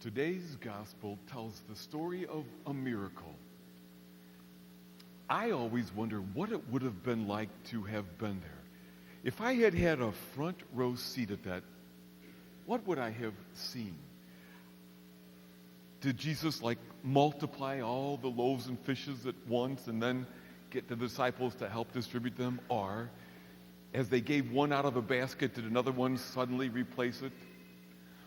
Today's gospel tells the story of a miracle. I always wonder what it would have been like to have been there. If I had had a front row seat at that, what would I have seen? Did Jesus multiply all the loaves and fishes at once and then get the disciples to help distribute them? Or as they gave one out of a basket, did another one suddenly replace it?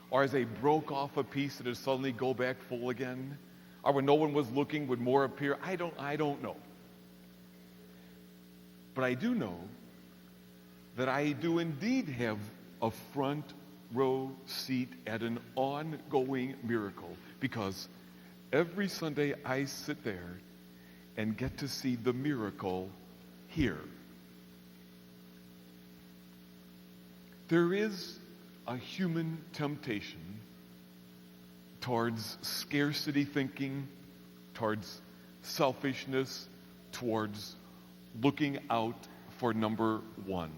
Or as they broke off a piece, did it suddenly go back full again? Or when no one was looking, would more appear? I don't know. But I do know that I do indeed have a front row seat at an ongoing miracle, because every Sunday I sit there and get to see the miracle here. There is a human temptation towards scarcity thinking, towards selfishness, towards looking out for number one.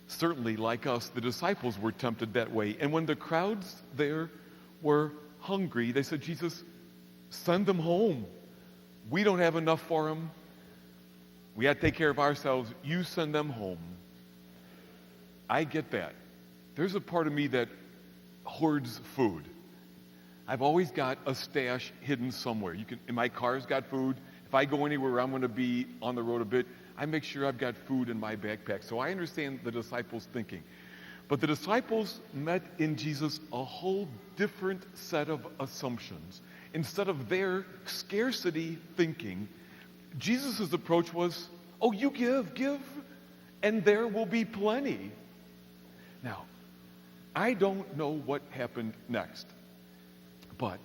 Certainly, like us, the disciples were tempted that way. And when the crowds there were hungry, they said, Jesus, send them home. We don't have enough for them. We have to take care of ourselves. You send them home. I get that. There's a part of me that hoards food. I've always got a stash hidden somewhere. My car's got food. If I go anywhere I'm going to be on the road a bit, I make sure I've got food in my backpack. So I understand the disciples' thinking. But the disciples met in Jesus a whole different set of assumptions. Instead of their scarcity thinking, Jesus' approach was, oh, you give, and there will be plenty. Now, I don't know what happened next, but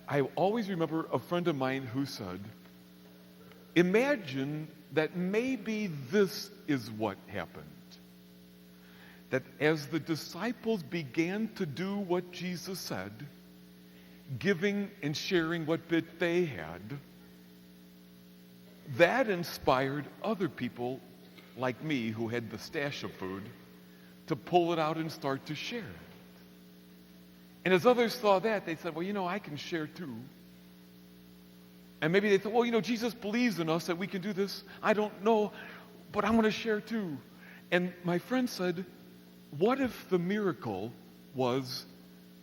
I always remember a friend of mine who said, imagine that maybe this is what happened. That as the disciples began to do what Jesus said, giving and sharing what bit they had, that inspired other people like me who had the stash of food to pull it out and start to share it. And as others saw that, they said, well, I can share too. And maybe they thought, well, Jesus believes in us that we can do this. I don't know, but I'm going to share too. And my friend said, what if the miracle was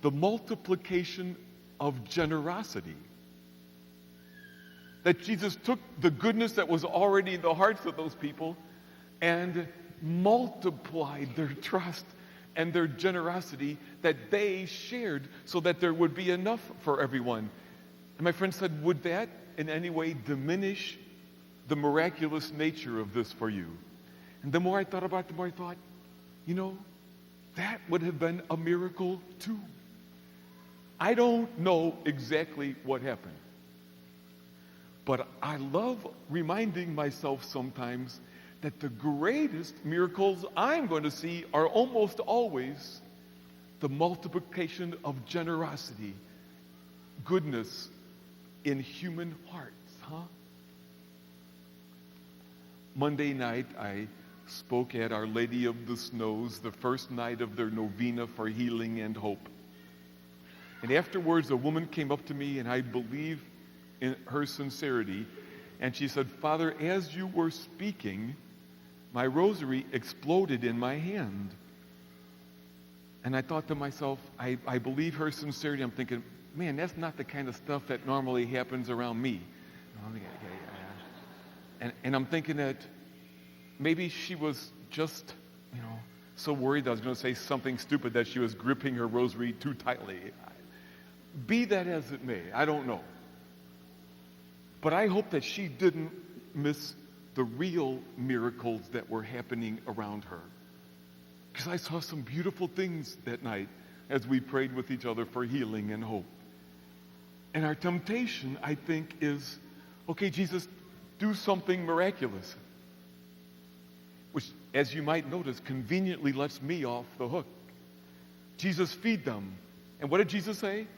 the multiplication of generosity? That Jesus took the goodness that was already in the hearts of those people and multiplied their trust and their generosity that they shared so that there would be enough for everyone. And my friend said, would that in any way diminish the miraculous nature of this for you? And the more I thought about it, the more I thought, that would have been a miracle too. I don't know exactly what happened, but I love reminding myself sometimes that the greatest miracles I'm going to see are almost always the multiplication of generosity, goodness in human hearts, Monday night, I spoke at Our Lady of the Snows, the first night of their novena for healing and hope. And afterwards, a woman came up to me, and I believe in her sincerity, and she said, Father, as you were speaking, my rosary exploded in my hand. And I thought to myself, I believe her sincerity. I'm thinking, man, that's not the kind of stuff that normally happens around me. And I'm thinking that maybe she was just, so worried that I was going to say something stupid, that she was gripping her rosary too tightly. Be that as it may, I don't know. But I hope that she didn't miss the real miracles that were happening around her. Because I saw some beautiful things that night as we prayed with each other for healing and hope. And our temptation, I think, is, okay, Jesus, do something miraculous. Which, as you might notice, conveniently lets me off the hook. Jesus, feed them. And what did Jesus say?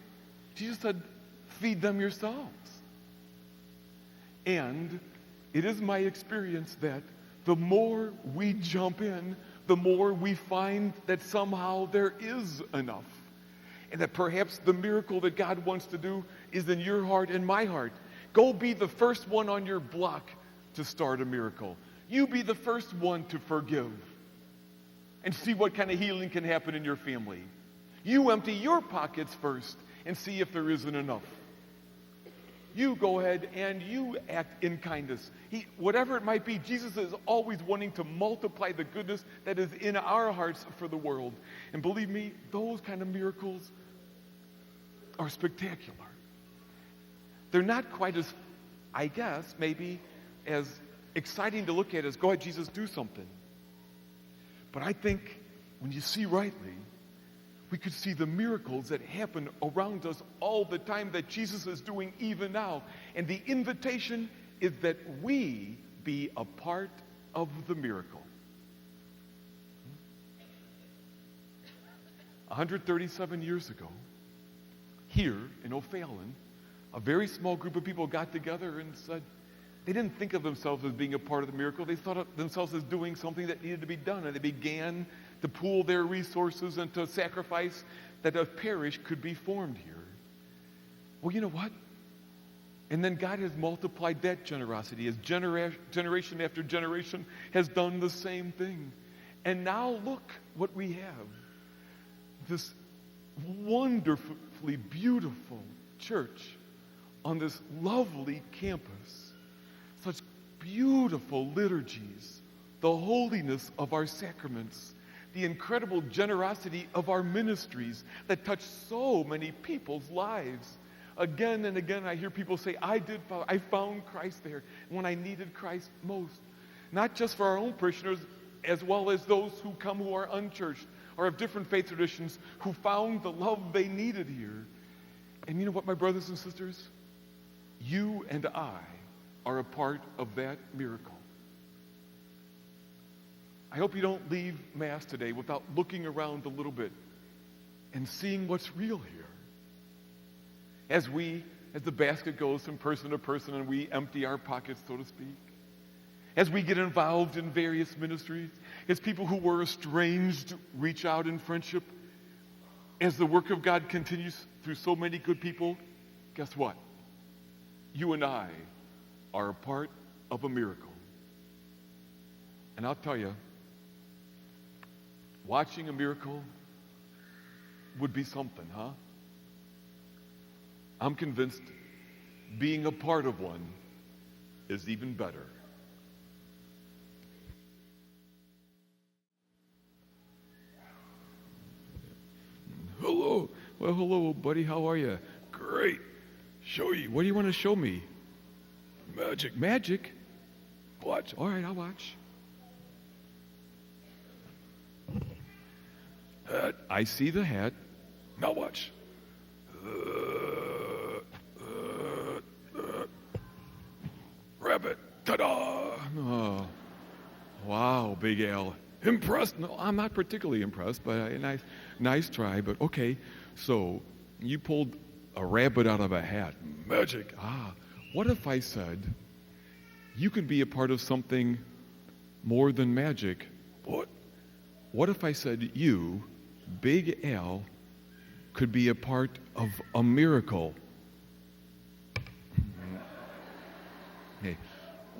Jesus said, feed them yourselves. And it is my experience that the more we jump in, the more we find that somehow there is enough. and that perhaps the miracle that God wants to do is in your heart and my heart. Go be the first one on your block to start a miracle. You be the first one to forgive and see what kind of healing can happen in your family. You empty your pockets first and see if there isn't enough. You go ahead and you act in kindness. Whatever it might be, Jesus is always wanting to multiply the goodness that is in our hearts for the world. And believe me, those kind of miracles are spectacular. They're not quite as, I guess, maybe as exciting to look at as, go ahead, Jesus, do something. But I think when you see rightly, we could see the miracles that happen around us all the time that Jesus is doing even now. And the invitation is that we be a part of the miracle. 137 years ago, here in O'Fallon, a very small group of people got together and said, they didn't think of themselves as being a part of the miracle. They thought of themselves as doing something that needed to be done. And they began to pool their resources and to sacrifice that a parish could be formed here. Well, you know what? And then God has multiplied that generosity as generation after generation has done the same thing. And now look what we have. This wonderfully beautiful church on this lovely campus. Such beautiful liturgies, the holiness of our sacraments, the incredible generosity of our ministries that touch so many people's lives. Again and again, I hear people say, I found Christ there when I needed Christ most. Not just for our own parishioners, as well as those who come who are unchurched or have different faith traditions who found the love they needed here. And you know what, my brothers and sisters? You and I are a part of that miracle. I hope you don't leave Mass today without looking around a little bit and seeing what's real here. As the basket goes from person to person and we empty our pockets, so to speak, as we get involved in various ministries, as people who were estranged reach out in friendship, as the work of God continues through so many good people, guess what? You and I are a part of a miracle. And I'll tell you, watching a miracle would be something, huh? I'm convinced being a part of one is even better. Hello. Well, hello, buddy. How are you? Great. Show you. What do you want to show me? Magic. Magic? Watch. All right, I'll watch. Hat. I see the hat. Now watch. Rabbit. Ta-da! Oh. Wow, Big Al. Impressed? No, I'm not particularly impressed, but a nice try. But okay, so you pulled a rabbit out of a hat. Magic. What if I said you could be a part of something more than magic? What? What if I said you, Big Al, could be a part of a miracle? Hey,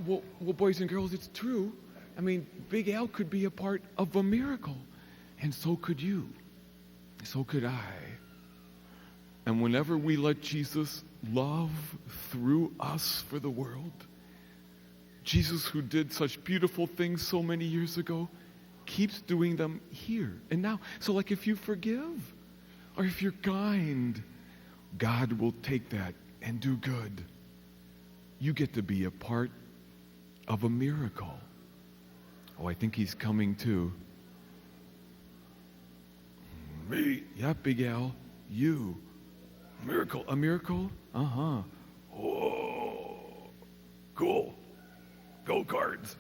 well, boys and girls, it's true. I mean, Big Al could be a part of a miracle, and so could you. So could I. And whenever we let Jesus love through us for the world, Jesus, who did such beautiful things so many years ago, keeps doing them here and now. So like if you forgive or if you're kind, God will take that and do good. You get to be a part of a miracle. Oh, I think he's coming too. Me? Yeah, Big Al. You. Miracle. A miracle? Uh-huh. Oh, cool. Go Cards.